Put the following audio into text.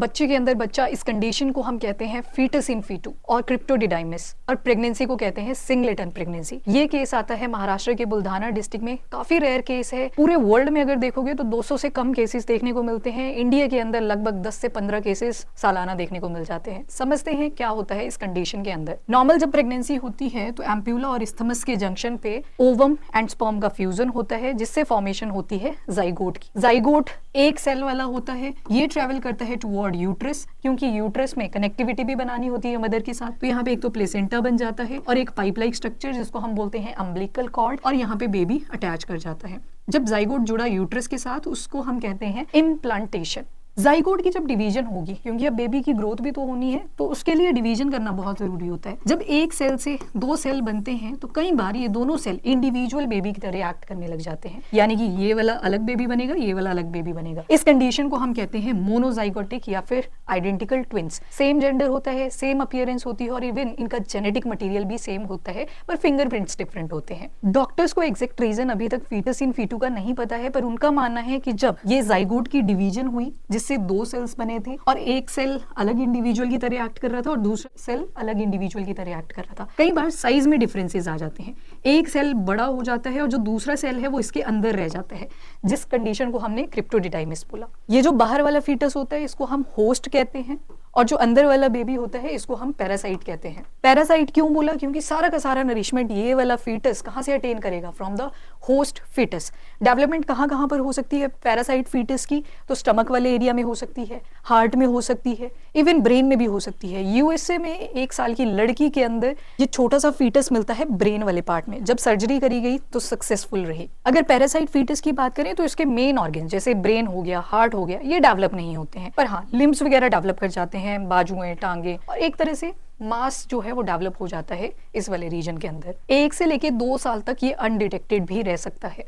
बच्चे के अंदर बच्चा, इस कंडीशन को हम कहते हैं फीटस इन फीटू और क्रिप्टोडिडाइमिस, और प्रेगनेंसी को कहते हैं सिंगलेटन प्रेगनेंसी। ये केस आता है महाराष्ट्र के बुल्धाना डिस्ट्रिक्ट में, काफी रेयर केस है। पूरे वर्ल्ड में अगर देखोगे तो 200 से कम केसेस देखने को मिलते हैं। इंडिया के अंदर लगभग 10 से 15 केसेस सालाना देखने को मिल जाते हैं। समझते हैं क्या होता है इस कंडीशन के अंदर। नॉर्मल जब प्रेगनेंसी होती है तो एम्प्यूला और इस्थमस के जंक्शन पे ओवम एंड स्पर्म का फ्यूजन होता है, जिससे फॉर्मेशन होती है जाइगोट की। जाइगोट एक सेल वाला होता है, ये ट्रेवल करता है टुवर्ड यूट्रस, क्योंकि यूट्रस में कनेक्टिविटी भी बनानी होती है मदर के साथ। तो यहाँ पे एक तो प्लेसेंटा बन जाता है और एक पाइप लाइक स्ट्रक्चर जिसको हम बोलते हैं अम्बिलिकल कॉर्ड, और यहाँ पे बेबी अटैच कर जाता है। जब जाइगोट जुड़ा यूट्रस के साथ उसको हम कहते हैं इम्प्लांटेशन। जाइगोट की जब डिवीजन होगी, क्योंकि अब बेबी की ग्रोथ भी तो होनी है, तो उसके लिए डिवीजन करना बहुत जरूरी होता है। जब एक सेल से दो सेल बनते हैं तो कई बार ये दोनों सेल इंडिविजुअल बेबी की तरह एक्ट करने लग जाते हैं, यानी कि ये वाला अलग बेबी बनेगा, ये वाला अलग बेबी बनेगा। इस कंडीशन को हम कहते हैं मोनोजाइगोटिक या फिर आइडेंटिकल ट्विंस। सेम जेंडर होता है, सेम अपीयरेंस होती है और इवन इनका जेनेटिक मटेरियल भी सेम होता है, पर फिंगरप्रिंट्स डिफरेंट होते हैं। डॉक्टर्स को एग्जैक्ट रीजन अभी तक फीटस इन फीटू का नहीं पता है, पर उनका मानना है कि जब ये जाइगोट की डिवीजन हुई जिससे दो सेल्स बने थे और एक सेल अलग इंडिविजुअल की तरह एक्ट कर रहा था और दूसरा सेल अलग इंडिविजुअल की तरह एक्ट कर रहा था, कई बार साइज में डिफरेंसेस आ जाते हैं। एक सेल बड़ा हो जाता है और जो दूसरा सेल है वो इसके अंदर रह जाता है, जिस कंडीशन को हमने क्रिप्टोडिडाइमिस बोला। ये जो बाहर वाला फीटस होता है इसको हम होस्ट कहते हैं, और जो अंदर वाला बेबी होता है इसको हम पैरासाइट कहते हैं। पैरासाइट क्यों बोला? क्योंकि सारा का सारा नरिशमेंट ये वाला फीटस कहाँ से अटेन करेगा? From the host fetus. Development कहाँ कहाँ पर हो सकती है पैरासाइट फीटस की? तो स्टमक वाले एरिया में हो सकती है, हार्ट में हो सकती है, इवन ब्रेन में भी हो सकती है। यूएसए में 1 साल की लड़की के अंदर ये छोटा सा फीटस मिलता है ब्रेन वाले पार्ट में, जब सर्जरी करी गई तो सक्सेसफुल रही। अगर पैरासाइट फीटस की बात करें तो इसके मेन ऑर्गन जैसे ब्रेन हो गया, हार्ट हो गया, ये डेवलप नहीं होते हैं, पर हाँ लिम्स वगैरह डेवलप कर जाते हैं, बाजुएं, टांगे, और एक तरह से मास जो है वो डेवलप हो जाता है इस वाले रीजन के अंदर। 1 से लेके 2 साल तक ये अनडिटेक्टेड भी रह सकता है।